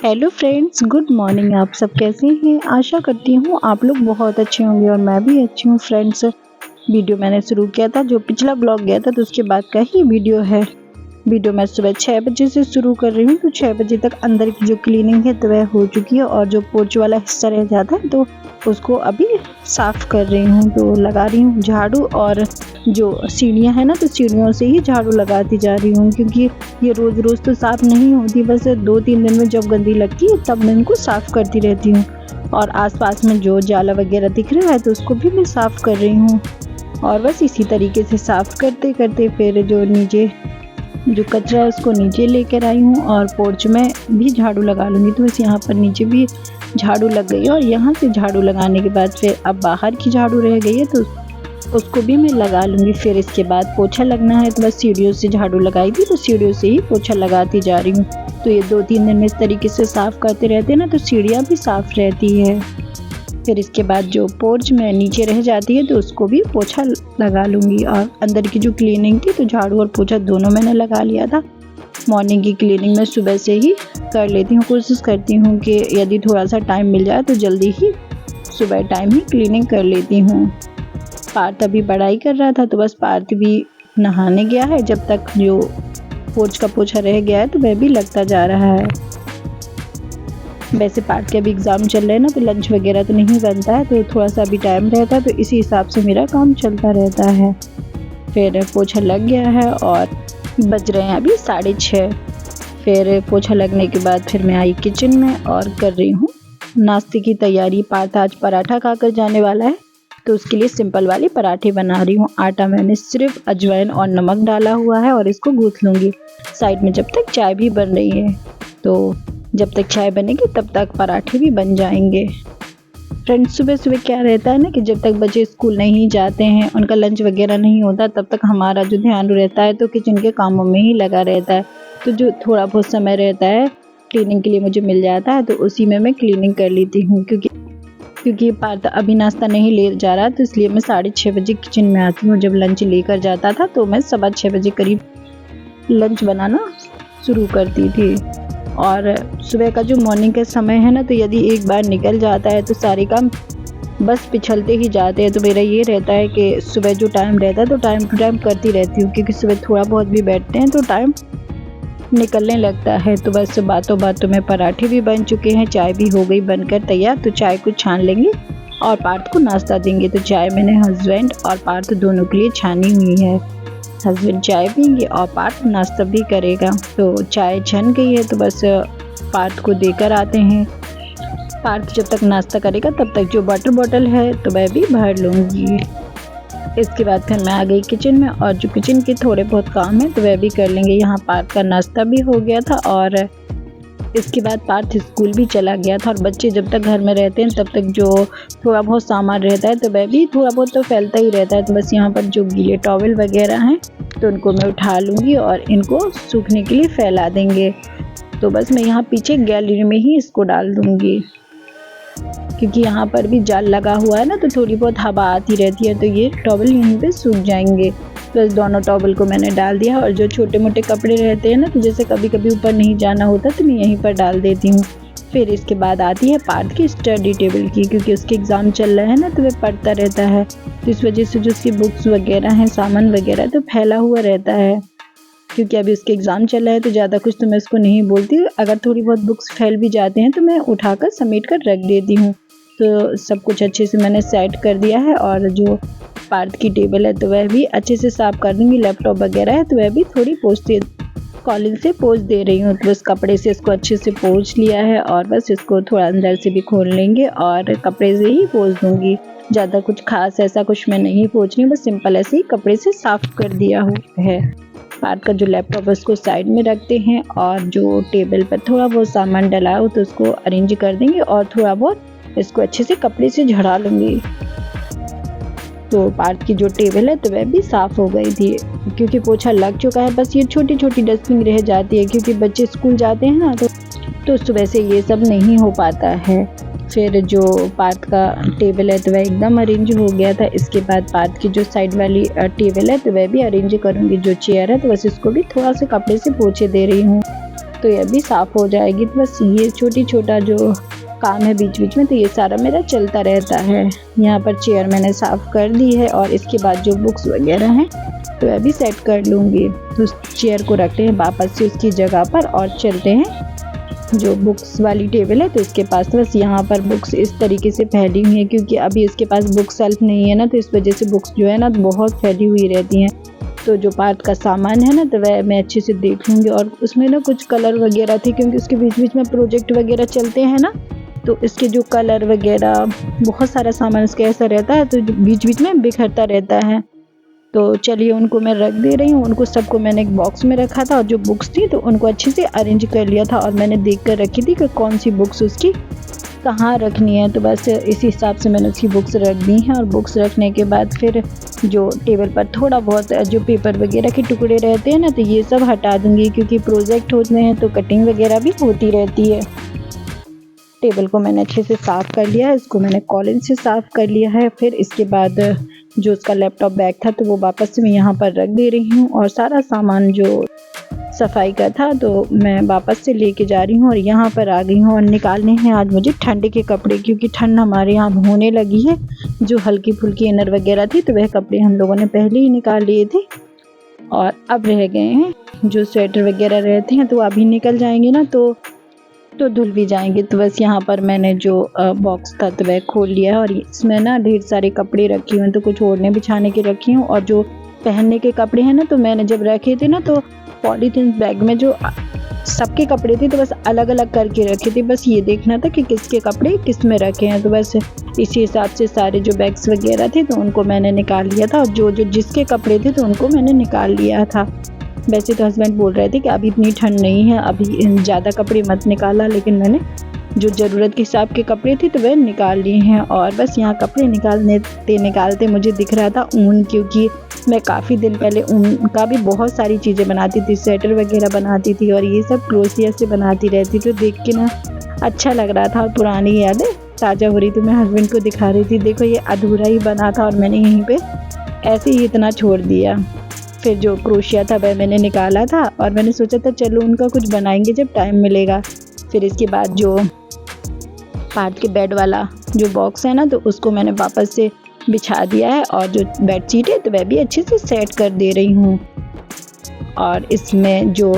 Hello friends, good morning. आप सब कैसे हैं? आशा करती हूँ आप लोग बहुत अच्छे होंगे और मैं भी अच्छी हूँ। फ्रेंड्स, वीडियो मैंने शुरू किया था, जो पिछला ब्लॉग गया था तो उसके बाद का ही वीडियो है। वीडियो मैं सुबह 6 बजे से शुरू कर रही हूँ, तो 6 बजे तक अंदर की जो क्लीनिंग है तो वह हो चुकी है और जो पोर्च वाला हिस्सा रह जाता है तो उसको अभी साफ़ कर रही हूँ। तो लगा रही हूँ झाड़ू, और जो सीढ़ियाँ हैं ना तो सीढ़ियों से ही झाड़ू लगाती जा रही हूँ, क्योंकि ये रोज़ रोज़ तो साफ़ नहीं होती। बस 2-3 दिन में जब गंदी लगती है तब मैं इनको साफ़ करती रहती हूँ। और आसपास में जो जाला वगैरह दिख रहा है तो उसको भी मैं साफ़ कर रही हूँ। और बस इसी तरीके से साफ़ करते करते फिर जो नीचे जो कचरा है उसको नीचे लेकर आई हूँ, और पोर्च में भी झाड़ू लगा लूँगी। तो बस यहाँ पर नीचे भी झाड़ू लग गई, और यहाँ से झाड़ू लगाने के बाद फिर अब बाहर की झाड़ू रह गई है तो उसको भी मैं लगा लूँगी। फिर इसके बाद पोछा लगना है, तो बस सीढ़ियों से झाड़ू लगाई थी तो सीढ़ियों से ही पोछा लगाती जा रही हूँ। तो ये 2-3 दिन में इस तरीके से साफ़ करते रहते हैं ना तो सीढ़ियाँ भी साफ़ रहती है। फिर इसके बाद जो पोर्च में नीचे रह जाती है तो उसको भी पोछा लगा लूँगी। और अंदर की जो क्लीनिंग थी तो झाड़ू और पोछा दोनों मैंने लगा लिया था। मॉर्निंग की क्लीनिंग मैं सुबह से ही कर लेती हूँ। कोशिश करती हूँ कि यदि थोड़ा सा टाइम मिल जाए तो जल्दी ही सुबह टाइम ही क्लीनिंग कर लेती हूँ। पार्थ अभी पढ़ाई कर रहा था तो बस पार्थ भी नहाने गया है। जब तक जो पोर्च का पोछा रह गया है तो वह भी लगता जा रहा है। वैसे पार्थ के अभी एग्ज़ाम चल रहे हैं ना तो लंच वगैरह तो नहीं बनता है, तो थोड़ा सा अभी टाइम रहता है तो इसी हिसाब से मेरा काम चलता रहता है। फिर पोछा लग गया है और बज रहे हैं अभी 6:30। फिर पोछा लगने के बाद फिर मैं आई किचन में और कर रही हूँ नाश्ते की तैयारी। पार्थ आज पराठा खाकर जाने वाला है तो उसके लिए सिंपल वाले पराठे बना रही हूँ। आटा मैंने सिर्फ अजवाइन और नमक डाला हुआ है और इसको गूँथ लूँगी। साइड में जब तक चाय भी बन रही है, तो जब तक चाय बनेगी तब तक पराठे भी बन जाएंगे। फ्रेंड्स, सुबह सुबह क्या रहता है ना कि जब तक बच्चे स्कूल नहीं जाते हैं, उनका लंच वगैरह नहीं होता, तब तक हमारा जो ध्यान रहता है तो किचन के कामों में ही लगा रहता है। तो जो थोड़ा बहुत समय रहता है क्लीनिंग के लिए मुझे मिल जाता है तो उसी में मैं क्लीनिंग कर लेती हूँ। क्योंकि पार्थ अभी नाश्ता नहीं ले जा रहा तो इसलिए मैं 6:30 बजे किचन में आती हूँ। जब लंच लेकर जाता था तो मैं 6:15 बजे करीब लंच बनाना शुरू करती थी। और सुबह का जो मॉर्निंग का समय है ना तो यदि एक बार निकल जाता है तो सारे काम बस पिछलते ही जाते हैं। तो मेरा ये रहता है कि सुबह जो टाइम रहता है तो टाइम टू टाइम करती रहती हूँ, क्योंकि सुबह थोड़ा बहुत भी बैठते हैं तो टाइम निकलने लगता है। तो बस बातों बातों में पराठे भी बन चुके हैं, चाय भी हो गई बनकर तैयार। तो चाय को छान लेंगे और पार्थ को नाश्ता देंगे। तो चाय मैंने हस्बैंड और पार्थ दोनों के लिए छानी हुई है। हस्बैंड चाय पियेंगे और पार्थ नाश्ता भी करेगा। तो चाय छन गई है तो बस पार्थ को देकर आते हैं। पार्थ जब तक नाश्ता करेगा तब तक जो वाटर बॉटल है तो मैं भी भर लूँगी। इसके बाद फिर मैं आ गई किचन में, और जो किचन के थोड़े बहुत काम है तो वह भी कर लेंगे। यहाँ पार्थ का नाश्ता भी हो गया था और इसके बाद पार्थ स्कूल भी चला गया था। और बच्चे जब तक घर में रहते हैं तब तक जो थोड़ा बहुत सामान रहता है तो वह भी थोड़ा बहुत तो फैलता ही रहता है। तो बस यहाँ पर जो गीले टॉवल वगैरह हैं तो उनको मैं उठा लूँगी और इनको सूखने के लिए फैला देंगे। तो बस मैं यहाँ पीछे गैलरी में ही इसको डाल दूँगी, क्योंकि यहाँ पर भी जाल लगा हुआ है ना तो थोड़ी बहुत हवा आती रहती है, तो ये टॉवल यहीं पे सूख जाएंगे। बस दोनों टॉवल को मैंने डाल दिया। और जो छोटे मोटे कपड़े रहते हैं ना तो जैसे कभी कभी ऊपर नहीं जाना होता तो मैं यहीं पर डाल देती हूँ। फिर इसके बाद आती है पार्थ की स्टडी टेबल की, क्योंकि उसके एग्ज़ाम चल रहे हैं ना तो वह पढ़ता रहता है। तो इस वजह से जो उसकी बुक्स वगैरह हैं, सामान वगैरह तो फैला हुआ रहता है। क्योंकि अभी उसके एग्ज़ाम चल रहा है तो ज़्यादा कुछ तो मैं उसको नहीं बोलती। अगर थोड़ी बहुत बुक्स फैल भी जाते हैं तो मैं उठाकर समेट कर रख देती हूँ। तो सब कुछ अच्छे से मैंने सेट कर दिया है। और जो पार्थ की टेबल है तो वह भी अच्छे से साफ़ कर दूँगी। लैपटॉप वगैरह है तो वह भी थोड़ी कॉलिंग से पोंछ दे रही हूँ। तो बस कपड़े से इसको अच्छे से पोंछ लिया है और बस इसको थोड़ा अंदर से भी खोल लेंगे और कपड़े से ही पोंछ दूँगी। ज़्यादा कुछ खास ऐसा कुछ मैं नहीं पोंछ रही हूँ, बस सिंपल ऐसे ही कपड़े से साफ़ कर दिया है। पार्थ का जो लैपटॉप है उसको साइड में रखते हैं, और जो टेबल पर थोड़ा बहुत सामान डला हो तो उसको अरेंज कर देंगे और थोड़ा बहुत इसको अच्छे से कपड़े से झड़ा लूँगी। तो पार्थ की जो टेबल है तो वह भी साफ़ हो गई थी, क्योंकि पोछा लग चुका है। बस ये छोटी छोटी डस्टिंग रह जाती है, क्योंकि बच्चे स्कूल जाते हैं ना तो सुबह से ये सब नहीं हो पाता है। फिर जो पार्थ का टेबल है तो वह एकदम अरेंज हो गया था। इसके बाद पार्थ की जो साइड वाली टेबल है तो वह भी अरेंज करूँगी। जो चेयर है तो बस इसको भी थोड़ा सा कपड़े से पोंछे दे रही हूँ। तो ये भी साफ़ हो जाएगी। तो बस ये छोटा जो काम है बीच बीच में, तो ये सारा मेरा चलता रहता है। यहाँ पर चेयर मैंने साफ़ कर दी है और इसके बाद जो बुक्स वगैरह हैं तो वह भी सेट कर लूँगी। तो उस चेयर को रखते हैं वापस से उसकी जगह पर और चलते हैं जो बुक्स वाली टेबल है तो इसके पास। बस यहाँ पर बुक्स इस तरीके से फैली हुई हैं क्योंकि अभी इसके पास बुक सेल्फ नहीं है ना, तो इस वजह से बुक्स जो है ना बहुत फैली हुई रहती हैं। तो जो पार्ट का सामान है ना तो वह मैं अच्छे से देख लूँगी। और उसमें ना कुछ कलर वगैरह थे क्योंकि उसके बीच बीच में प्रोजेक्ट वगैरह चलते हैं ना, तो इसके जो कलर वगैरह बहुत सारा सामान इसका ऐसा रहता है तो बीच बीच में बिखरता रहता है। तो चलिए उनको मैं रख दे रही हूँ। उनको सबको मैंने एक बॉक्स में रखा था और जो बुक्स थी तो उनको अच्छे से अरेंज कर लिया था और मैंने देख कर रखी थी कि कौन सी बुक्स उसकी कहाँ रखनी है। तो बस इसी हिसाब से मैंने उसकी बुक्स रख दी हैं। और बुक्स रखने के बाद फिर जो टेबल पर थोड़ा बहुत जो पेपर वगैरह के टुकड़े रहते हैं ना तो ये सब हटा दूँगी क्योंकि प्रोजेक्ट होते हैं तो कटिंग वगैरह भी होती रहती है। टेबल को मैंने अच्छे से साफ़ कर लिया है, इसको मैंने कॉलिन से साफ़ कर लिया है। फिर इसके बाद जो उसका लैपटॉप बैग था तो वो वापस से मैं यहाँ पर रख दे रही हूँ और सारा सामान जो सफाई का था तो मैं वापस से लेके जा रही हूँ और यहाँ पर आ गई हूँ। और निकालने हैं आज मुझे ठंड के कपड़े क्योंकि ठंड हमारे यहाँ होने लगी है। जो हल्की फुल्की इनर वगैरह थी तो वह कपड़े हम लोगों ने पहले ही निकाल लिए थे और अब रह गए हैं जो स्वेटर वगैरह रहते हैं तो अभी निकल जाएंगे ना तो धुल भी जाएंगे। तो बस यहाँ पर मैंने जो बॉक्स था तो वह खोल लिया है और इसमें ना ढेर सारे कपड़े रखे हुए हैं। तो कुछ ओढ़ने बिछाने के रखी हूँ और जो पहनने के कपड़े हैं ना तो मैंने जब रखे थे ना तो पॉलीथीन बैग में जो सबके कपड़े थे तो बस अलग अलग करके रखे थे। बस ये देखना था कि किसके कपड़े किस में रखे हैं। तो बस इसी हिसाब से सारे जो बैग्स वगैरह थे तो उनको मैंने निकाल लिया था और जो जिसके कपड़े थे तो उनको मैंने निकाल लिया था। वैसे तो हस्बैंड बोल रहे थे कि अभी इतनी ठंड नहीं है, अभी ज़्यादा कपड़े मत निकाला, लेकिन मैंने जो ज़रूरत के हिसाब के कपड़े थे तो वह निकाल लिए हैं। और बस यहाँ कपड़े निकालते मुझे दिख रहा था ऊन, क्योंकि मैं काफ़ी दिन पहले ऊन का भी बहुत सारी चीज़ें बनाती थी, स्वेटर वगैरह बनाती थी और ये सब क्रोशिया से बनाती रहती। तो देख के ना अच्छा लग रहा था और पुरानी यादें ताज़ा हो रही। तो मैं हस्बैंड को दिखा रही थी, देखो ये अधूरा ही बना था और मैंने यहीं पर ऐसे ही इतना छोड़ दिया। फिर जो क्रोशिया था वह मैंने निकाला था और मैंने सोचा था चलो उनका कुछ बनाएंगे जब टाइम मिलेगा। फिर इसके बाद जो पार्ट के बेड वाला जो बॉक्स है ना तो उसको मैंने वापस से बिछा दिया है और जो बेड शीट है तो वह भी अच्छे से सेट कर दे रही हूँ। और इसमें जो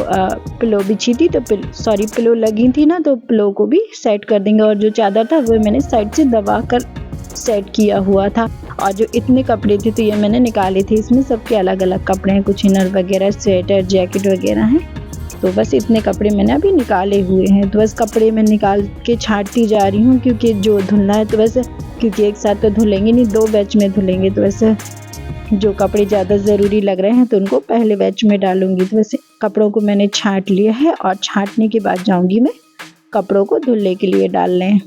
पिलो बिछी थी तो पिलो लगी थी ना तो पिलो को भी सेट कर देंगे। और जो चादर था वो मैंने साइड से दबा कर सेट किया हुआ था। और जो इतने कपड़े थे तो ये मैंने निकाले थे, इसमें सबके अलग अलग कपड़े हैं, कुछ इनर वगैरह, स्वेटर, जैकेट वगैरह हैं। तो बस इतने कपड़े मैंने अभी निकाले हुए हैं। तो बस कपड़े मैं निकाल के छांटती जा रही हूँ क्योंकि जो धुलना है तो बस, क्योंकि एक साथ तो धुलेंगे नहीं, 2 बैच में धुलेंगे। तो वैसे जो कपड़े ज़्यादा ज़रूरी लग रहे हैं तो उनको पहले बैच में डालूंगी। तो वैसे कपड़ों को मैंने छांट लिया है और छांटने के बाद जाऊँगी मैं कपड़ों को धुलने के लिए डालने।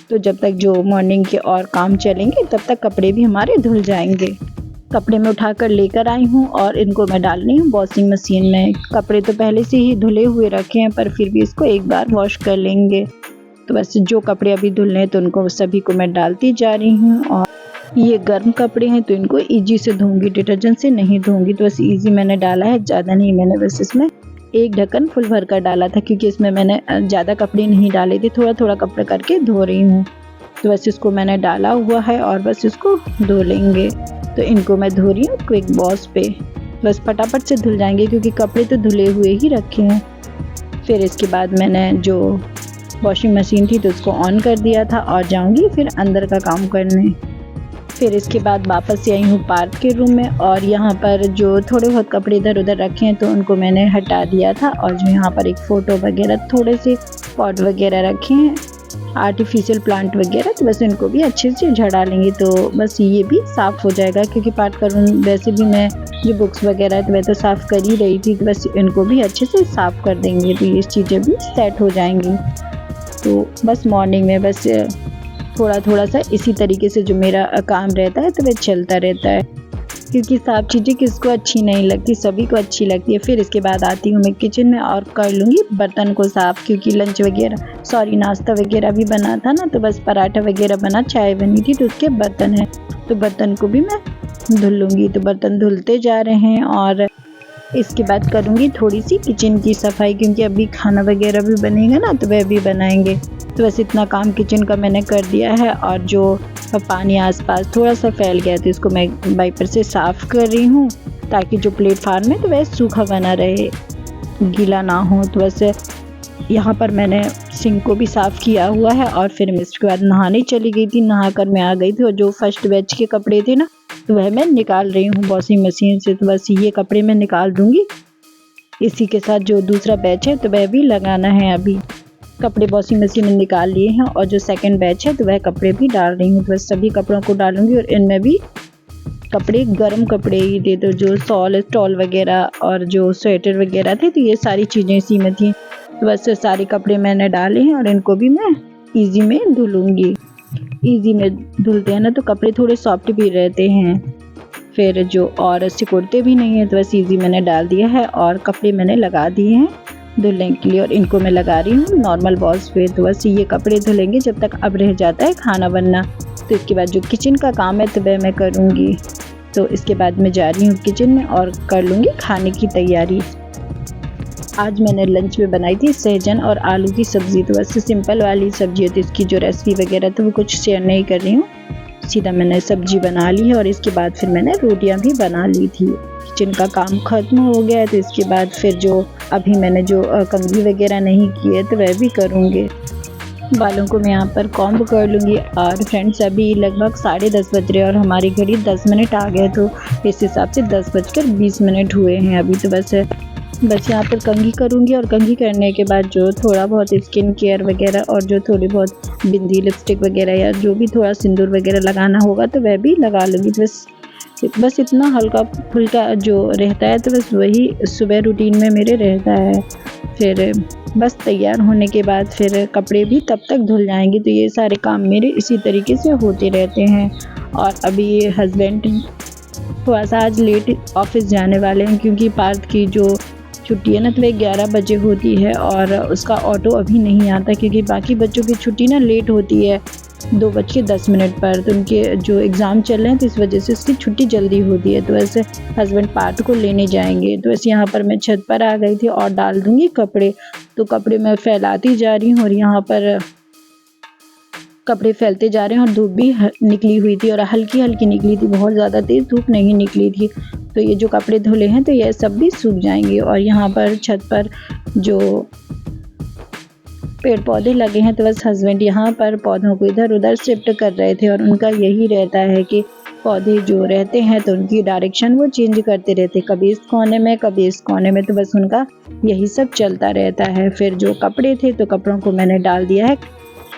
तो जब तक जो मॉर्निंग के और काम चलेंगे तब तक कपड़े भी हमारे धुल जाएंगे। कपड़े में उठाकर लेकर आई हूँ और इनको मैं डाल रही हूँ वॉशिंग मशीन में। कपड़े तो पहले से ही धुले हुए रखे हैं पर फिर भी इसको एक बार वॉश कर लेंगे। तो बस जो कपड़े अभी धुलने हैं तो उनको सभी को मैं डालती जा रही हूँ। और ये गर्म कपड़े हैं तो इनको ईजी से धोऊंगी, डिटर्जेंट से नहीं धोऊंगी। तो बस ईजी मैंने डाला है, ज़्यादा नहीं। मैंने बस इसमें एक ढक्कन फुल भर कर डाला था क्योंकि इसमें मैंने ज़्यादा कपड़े नहीं डाले थे, थोड़ा थोड़ा कपड़ा करके धो रही हूँ। तो बस इसको मैंने डाला हुआ है और बस इसको धो लेंगे। तो इनको मैं धो रही हूँ क्विक वॉश पे, बस फटाफट से धुल जाएंगे क्योंकि कपड़े तो धुले हुए ही रखे हैं। फिर इसके बाद मैंने जो वॉशिंग मशीन थी तो उसको ऑन कर दिया था और जाऊँगी फिर अंदर का काम करने। फिर इसके बाद वापस से आई हूँ पार्क के रूम में और यहाँ पर जो थोड़े बहुत कपड़े इधर उधर रखे हैं तो उनको मैंने हटा दिया था। और जो यहाँ पर एक फ़ोटो वगैरह, थोड़े से पॉट वगैरह रखे हैं, आर्टिफिशियल प्लांट वगैरह, तो बस इनको भी अच्छे से झड़ा लेंगे। तो बस ये भी साफ़ हो जाएगा क्योंकि पार्ट का रूम वैसे भी मैं जो बुक्स वगैरह है तो मैं तो साफ़ कर ही रही थी। तो बस इनको भी अच्छे से साफ़ कर देंगे तो ये चीज़ें भी सेट हो जाएंगी। तो बस मॉर्निंग में बस थोड़ा सा इसी तरीके से जो मेरा काम रहता है तो वह चलता रहता है क्योंकि साफ़ चीज़ें किसको अच्छी नहीं लगती, सभी को अच्छी लगती है। फिर इसके बाद आती हूँ मैं किचन में और कर लूँगी बर्तन को साफ़ क्योंकि नाश्ता वगैरह भी बना था ना, तो बस पराठा वगैरह बना, चाय बनी थी तो उसके बर्तन हैं तो बर्तन को भी मैं धुल लूँगी। तो बर्तन धुलते जा रहे हैं और इसके बाद करूँगी थोड़ी सी किचन की सफाई, क्योंकि अभी खाना वगैरह भी बनेगा ना, तो वह भी बनाएंगे। तो बस इतना काम किचन का मैंने कर दिया है। और जो पानी आसपास थोड़ा सा फैल गया तो इसको मैं वाइपर से साफ़ कर रही हूँ, ताकि जो प्लेटफार्म है तो वह सूखा बना रहे, गीला ना हो। तो बस यहाँ पर मैंने सिंक को भी साफ़ किया हुआ है और फिर मैं इसके बाद नहाने चली गई थी। नहाकर मैं आ गई थी और जो फर्स्ट बैच के कपड़े थे ना, तो वह मैं निकाल रही हूँ वॉशिंग मशीन से। तो बस ये कपड़े मैं निकाल दूँगी। इसी के साथ जो दूसरा बैच है तो वह भी लगाना है। अभी कपड़े वॉशिंग मशीन में निकाल लिए हैं और जो सेकंड बैच है तो वह कपड़े भी डाल रही हूँ। तो बस सभी कपड़ों को डालूँगी और इनमें भी कपड़े गर्म कपड़े ही थे, तो जो स्टॉल वगैरह और जो स्वेटर वगैरह थे, तो ये सारी चीज़ें इसी में थी। तो बस सारे कपड़े मैंने डाले हैं और इनको भी मैं ईज़ी में धुलूँगी। ईज़ी में धुलते हैं ना तो कपड़े थोड़े सॉफ्ट भी रहते हैं, फिर जो और सिकुड़ते भी नहीं है। तो बस ईज़ी मैंने डाल दिया है और कपड़े मैंने लगा दिए हैं धुलने के लिए और इनको मैं लगा रही हूँ नॉर्मल वॉश पे। तो बस ये कपड़े धुलेंगे जब तक अब रह जाता है खाना बनना। तो इसके बाद जो किचन का काम है तो वह मैं करूँगी। तो इसके बाद मैं जा रही हूँ किचन में और कर लूँगी खाने की तैयारी। आज मैंने लंच में बनाई थी सहजन और आलू की सब्ज़ी। तो बस सिंपल वाली सब्ज़ी है, तो इसकी जो रेसिपी वगैरह तो वो कुछ शेयर नहीं कर रही हूँ। सीधा मैंने सब्ज़ी बना ली है और इसके बाद फिर मैंने रोटियां भी बना ली थी। किचन का काम ख़त्म हो गया है। तो इसके बाद फिर जो अभी मैंने जो कंघी वगैरह नहीं की है तो वह भी करूँगी। बालों को मैं यहाँ पर कॉम्ब कर लूँगी। और फ्रेंड्स अभी लगभग 10:30 बज रहे हैं और हमारी घड़ी 10 मिनट आ गए, तो इस हिसाब से 10:20 हुए हैं अभी। तो बस यहाँ पर कंघी करूँगी और कंघी करने के बाद जो थोड़ा बहुत स्किन केयर वगैरह और जो थोड़ी बहुत बिंदी लिपस्टिक वगैरह या जो भी थोड़ा सिंदूर वगैरह लगाना होगा तो वह भी लगा लूँगी। बस इतना हल्का फुल्का जो रहता है तो बस वही सुबह रूटीन में मेरे रहता है। फिर बस तैयार होने के बाद फिर कपड़े भी तब तक धुल जाएंगे। तो ये सारे काम मेरे इसी तरीके से होते रहते हैं। और अभी हस्बैंड थोड़ा सा आज लेट ऑफिस जाने वाले हैं, क्योंकि पार्थ की जो छुट्टी है ना तो वह 11 बजे होती है और उसका ऑटो अभी नहीं आता, क्योंकि बाकी बच्चों की छुट्टी ना लेट होती है 2:10 पर। तो उनके जो एग्ज़ाम चल रहे हैं तो इस वजह से उसकी छुट्टी जल्दी होती है। तो वैसे हस्बैंड पार्थ को लेने जाएंगे। तो वैसे यहाँ पर मैं छत पर आ गई थी और डाल दूँगी कपड़े। तो कपड़े मैं फैलाती जा रही हूँ और यहाँ पर कपड़े फैलते जा रहे हैं और धूप भी निकली हुई थी और हल्की हल्की निकली थी, बहुत ज़्यादा तेज़ धूप नहीं निकली थी। तो ये जो कपड़े धुले हैं तो ये सब भी सूख जाएंगे। और यहाँ पर छत पर जो पेड़ पौधे लगे हैं तो बस हस्बैंड यहाँ पर पौधों को इधर उधर शिफ्ट कर रहे थे। और उनका यही रहता है कि पौधे जो रहते हैं तो उनकी डायरेक्शन वो चेंज करते रहते, कभी इस कोने में कभी इस कोने में। तो बस उनका यही सब चलता रहता है। फिर जो कपड़े थे तो कपड़ों को मैंने डाल दिया है।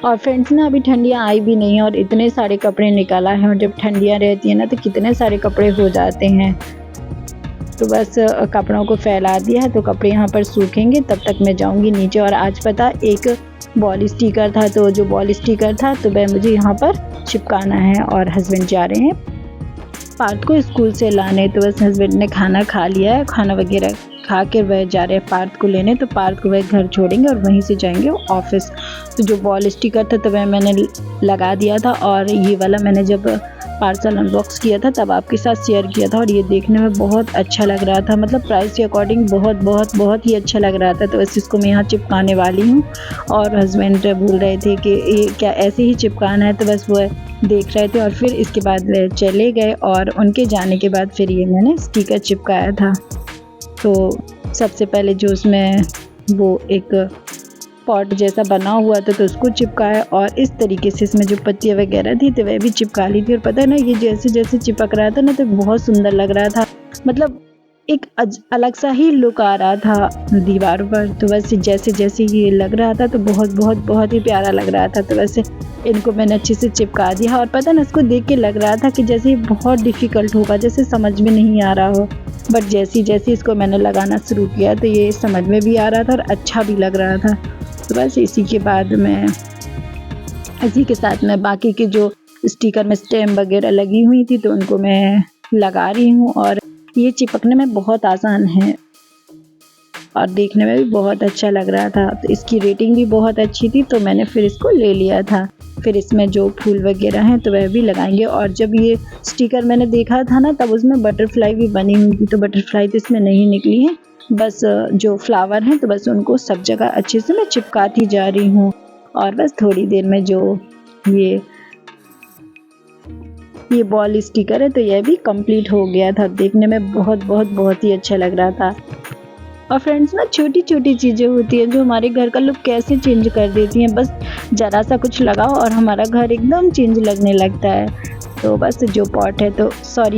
और फ्रेंड्स ना अभी ठंडियाँ आई भी नहीं है और इतने सारे कपड़े निकाला है, और जब ठंडियाँ रहती हैं ना तो कितने सारे कपड़े हो जाते हैं। तो बस कपड़ों को फैला दिया है, तो कपड़े यहाँ पर सूखेंगे तब तक मैं जाऊँगी नीचे। और आज पता एक बॉल स्टिकर था, तो जो बॉल स्टिकर था तो वह मुझे यहाँ पर चिपकाना है। और हस्बैंड जा रहे हैं पार्थ को स्कूल से लाने। तो बस हस्बैंड ने खाना खा लिया है, खाना वगैरह खा के वह जा रहे हैं पार्थ को लेने। तो पार्थ को वह घर छोड़ेंगे और वहीं से जाएंगे ऑफिस। तो जो बॉल स्टिकर था तो वह मैंने लगा दिया था, और ये वाला मैंने जब पार्सल अनबॉक्स किया था तब आपके साथ शेयर किया था और ये देखने में बहुत अच्छा लग रहा था, मतलब प्राइस के अकॉर्डिंग बहुत ही अच्छा लग रहा था। तो बस इसको मैं यहाँ चिपकाने वाली हूँ। और हस्बैंड बोल रहे थे कि ये क्या ऐसे ही चिपकाना है, तो बस वो देख रहे थे। और फिर इसके बाद वे चले गए और उनके जाने के बाद फिर ये मैंने स्टिकर चिपकाया था। तो सबसे पहले जो उसमें वो एक पॉट जैसा बना हुआ था तो उसको चिपकाया, और इस तरीके से इसमें जो पत्तियाँ वगैरह थी तो वह भी चिपका ली थी। और पता है ना ये जैसे जैसे चिपक रहा था ना तो बहुत सुंदर लग रहा था, मतलब एक अलग सा ही लुक आ रहा था दीवार पर। तो वैसे जैसे जैसे ये लग रहा था तो बहुत ही प्यारा लग रहा था। तो वैसे इनको मैंने अच्छे से चिपका दिया। और पता ना इसको देख के लग रहा था कि जैसे बहुत डिफ़िकल्ट होगा, जैसे समझ में नहीं आ रहा हो, बट जैसे जैसे इसको मैंने लगाना शुरू किया तो ये समझ में भी आ रहा था और अच्छा भी लग रहा था। तो बस इसी के साथ मैं बाकी के जो स्टिकर में स्टैम्प वगैरह लगी हुई थी तो उनको मैं लगा रही हूँ। और ये चिपकने में बहुत आसान है और देखने में भी बहुत अच्छा लग रहा था। तो इसकी रेटिंग भी बहुत अच्छी थी तो मैंने फिर इसको ले लिया था। फिर इसमें जो फूल वगैरह हैं तो वह भी लगाएंगे। और जब ये स्टिकर मैंने देखा था ना तब उसमें बटरफ्लाई भी बनी हुई थी, तो बटरफ्लाई तो इसमें नहीं निकली है, बस जो फ्लावर हैं तो बस उनको सब जगह अच्छे से मैं चिपकाती जा रही हूँ। और बस थोड़ी देर में जो ये बॉल स्टिकर है तो यह भी कंप्लीट हो गया था। देखने में बहुत ही अच्छा लग रहा था। और फ्रेंड्स ना छोटी छोटी चीज़ें होती हैं जो हमारे घर का लुक कैसे चेंज कर देती हैं। बस ज़रा सा कुछ लगाओ और हमारा घर एकदम चेंज लगने लगता है। तो बस जो पॉट है तो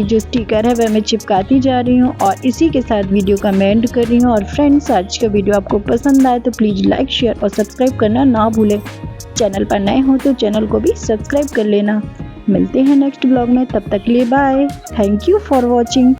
जो स्टिकर है वह मैं चिपकाती जा रही हूँ और इसी के साथ वीडियो का मैं एंड कर रही हूँ। और फ्रेंड्स आज का वीडियो आपको पसंद आए तो प्लीज़ लाइक शेयर और सब्सक्राइब करना ना भूलें। चैनल पर नए हो तो चैनल को भी सब्सक्राइब कर लेना। मिलते हैं नेक्स्ट ब्लॉग में, तब तक के लिए bye. Thank you for watching.